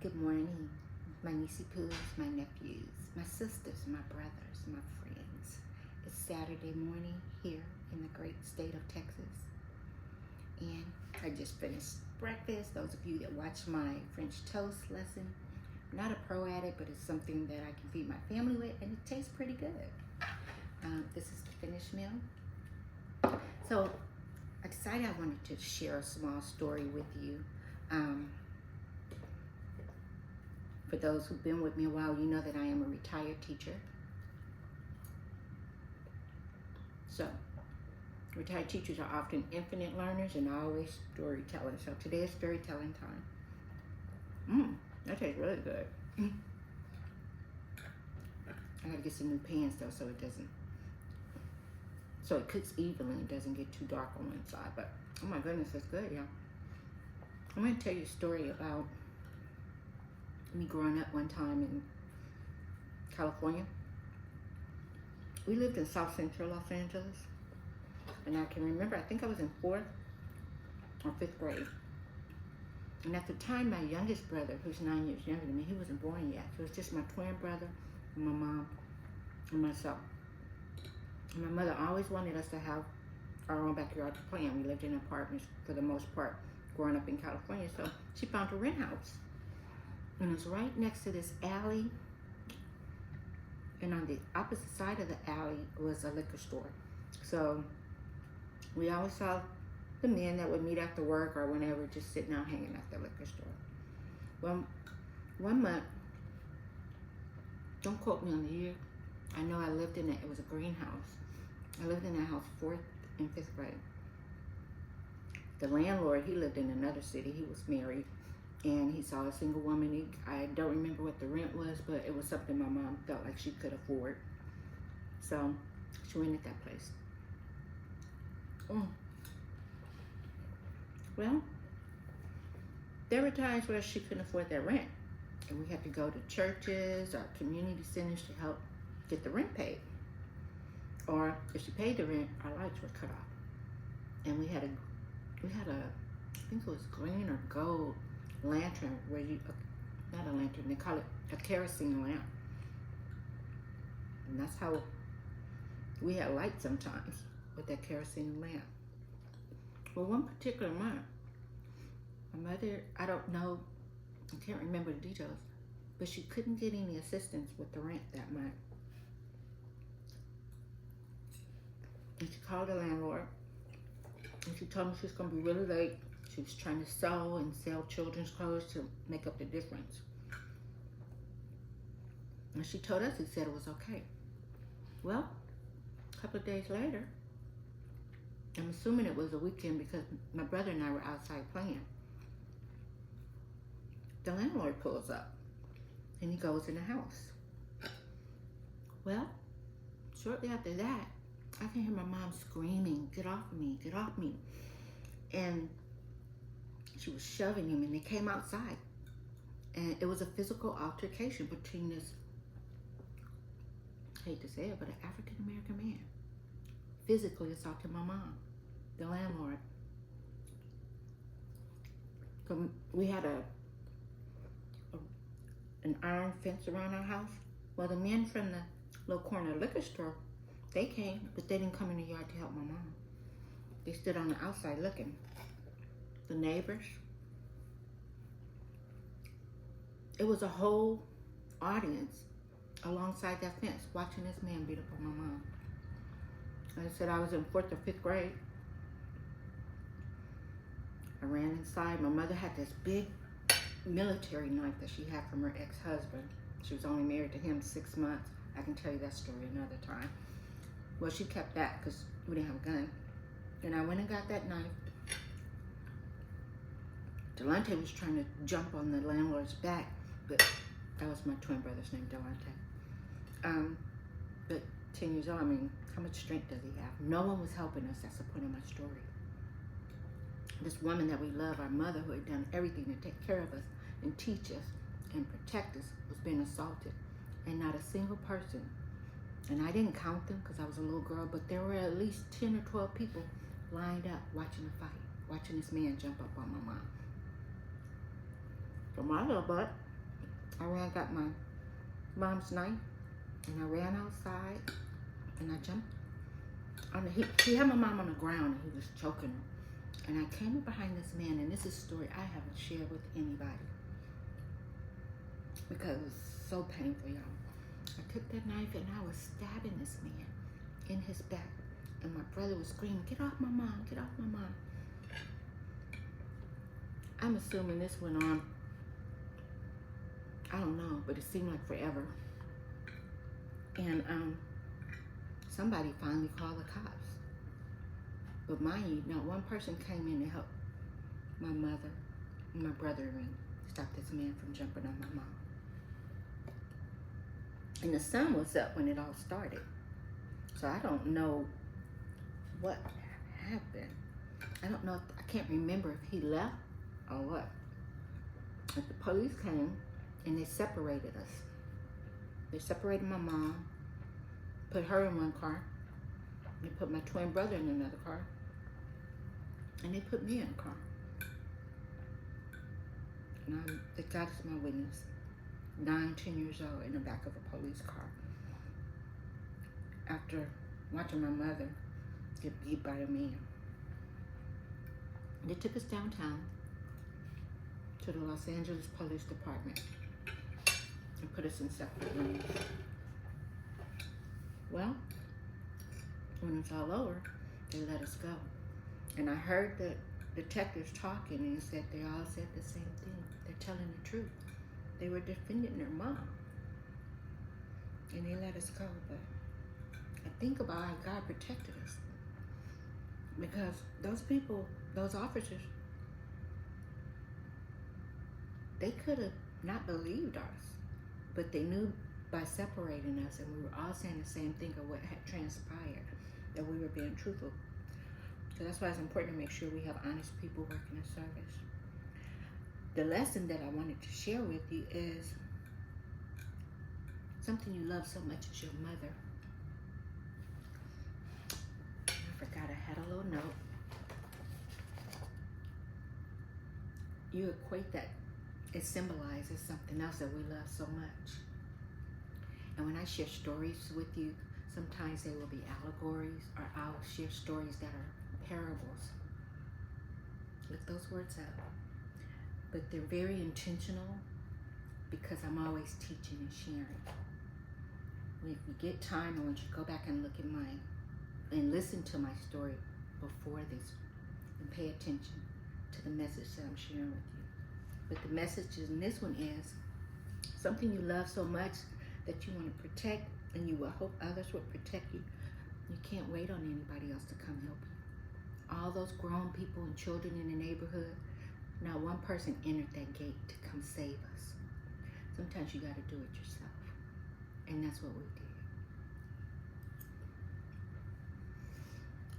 Good morning, my niecey poos, my nephews, my sisters, my brothers, my friends. It's Saturday morning here in the great state of Texas. And I just finished breakfast. Those of you that watch my French toast lesson, I'm not a pro at it, but it's something that I can feed my family with, and it tastes pretty good. This is the finished meal. So I decided I wanted to share a small story with you. For those who've been with me a while, you know that I am a retired teacher. So, retired teachers are often infinite learners and always storytelling. So today is storytelling time. That tastes really good. I gotta get some new pans though, so it cooks evenly and doesn't get too dark on one side. But oh my goodness, it's good, y'all. I'm gonna tell you a story about me growing up one time in California. We lived in South Central Los Angeles, and I can remember, I think I was in 4th or 5th grade. And at the time, my youngest brother, who's 9 years younger than me, he wasn't born yet. So it was just my twin brother and my mom and myself. And my mother always wanted us to have our own backyard to play in. We lived in apartments for the most part growing up in California. So she found a rent house. And it was right next to this alley. And on the opposite side of the alley was a liquor store. So we always saw the men that would meet after work or whenever, just sitting out hanging at the liquor store. Well, one month, don't quote me on the year, I know I lived in it was a greenhouse. I lived in that house 4th and 5th grade. The landlord, he lived in another city. He was married, and he saw a single woman. I don't remember what the rent was, but it was something my mom felt like she could afford. So she rented that place. Well, there were times where she couldn't afford that rent, and we had to go to churches or community centers to help get the rent paid. Or if she paid the rent, our lights were cut off. And we had a I think it was green or gold lantern, where not a lantern, they call it a kerosene lamp. And that's how we had light sometimes, with that kerosene lamp. Well, one particular month, my mother, I don't know, I can't remember the details, but she couldn't get any assistance with the rent that month. And she called the landlord, and she told me she was gonna be really late. She was trying to sew and sell children's clothes to make up the difference. And she told us, he said it was okay. Well, a couple of days later, I'm assuming it was a weekend because my brother and I were outside playing. The landlord pulls up and he goes in the house. Well, shortly after that, I can hear my mom screaming, "Get off me, get off me." And she was shoving him, and they came outside. And it was a physical altercation between this, I hate to say it, but an African-American man physically assaulted my mom, the landlord. So we had an iron fence around our house. Well, the men from the little corner liquor store, they came, but they didn't come in the yard to help my mom. They stood on the outside looking. The neighbors. It was a whole audience alongside that fence watching this man beat up on my mom. Like I said, I was in 4th or 5th grade. I ran inside. My mother had this big military knife that she had from her ex-husband. She was only married to him 6 months. I can tell you that story another time. Well, she kept that because we didn't have a gun. And I went and got that knife. Delante was trying to jump on the landlord's back, but that was my twin brother's name, Delante. But 10 years old, I mean, how much strength does he have? No one was helping us. That's the point of my story. This woman that we love, our mother, who had done everything to take care of us and teach us and protect us, was being assaulted. And not a single person, and I didn't count them because I was a little girl, but there were at least 10 or 12 people lined up watching the fight, watching this man jump up on my mom. So my little butt I got my mom's knife, and I ran outside, and I jumped on he had my mom on the ground, and he was choking her. And I came up behind this man, and this is a story I haven't shared with anybody because it was so painful, y'all. I took that knife, and I was stabbing this man in his back. And my brother was screaming, "Get off my mom, get off my mom." I'm assuming this went on, I don't know, but it seemed like forever. And somebody finally called the cops. But mind you, not one person came in to help my mother and my brother and stop this man from jumping on my mom. And the sun was up when it all started. So I don't know what happened. I don't know, I can't remember if he left or what. But the police came and they separated us. They separated my mom, put her in one car, they put my twin brother in another car, and they put me in a car. And God is my witness. 9, 10 years old in the back of a police car. After watching my mother get beat by a man. They took us downtown to the Los Angeles Police Department and put us in separate rooms. Well, when it's all over, they let us go. And I heard the detectives talking, and said they all said the same thing. They're telling the truth. They were defending their mom. And they let us go. But I think about how God protected us. Because those people, those officers, they could have not believed us. But they knew by separating us, and we were all saying the same thing of what had transpired, that we were being truthful. So that's why it's important to make sure we have honest people working in service. The lesson that I wanted to share with you is something you love so much as your mother. I forgot I had a little note. You equate that, it symbolizes something else that we love so much. And when I share stories with you, sometimes they will be allegories, or I'll share stories that are parables. Look those words up. But they're very intentional because I'm always teaching and sharing. If you get time, I want you to go back and look at and listen to my story before this, and pay attention to the message that I'm sharing with you. But the message in this one is something you love so much that you want to protect, and you will hope others will protect you. You can't wait on anybody else to come help you. All those grown people and children in the neighborhood, not one person entered that gate to come save us. Sometimes you got to do it yourself. And that's what we did.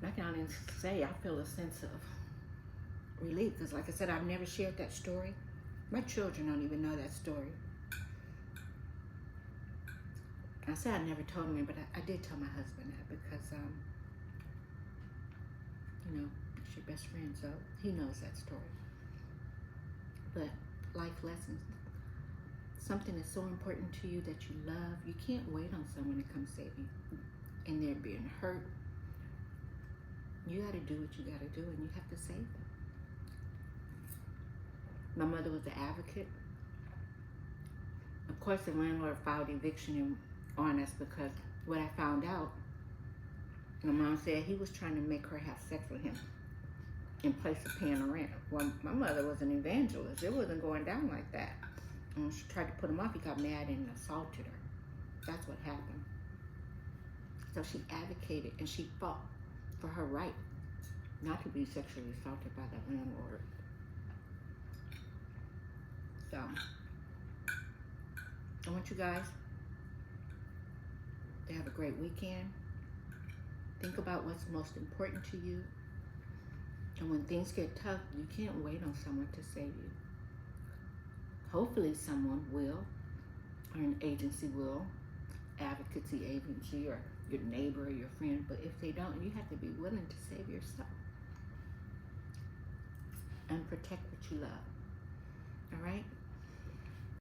And I can honestly say I feel a sense of relief, because like I said, I've never shared that story. My children don't even know that story. I said I never told him, but I did tell my husband that because, it's your best friend, so he knows that story. But life lessons, something that's so important to you that you love, you can't wait on someone to come save you. And they're being hurt. You got to do what you got to do, and you have to save them. My mother was an advocate. Of course, the landlord filed eviction on us because what I found out, my mom said he was trying to make her have sex with him in place of paying the rent. Well, my mother was an evangelist. It wasn't going down like that. And when she tried to put him off, he got mad and assaulted her. That's what happened. So she advocated and she fought for her right not to be sexually assaulted by the landlord. So I want you guys to have a great weekend. Think about what's most important to you. And when things get tough, you can't wait on someone to save you. Hopefully someone will, or an agency will, advocacy agency, or your neighbor or your friend. But if they don't, you have to be willing to save yourself and protect what you love. All right?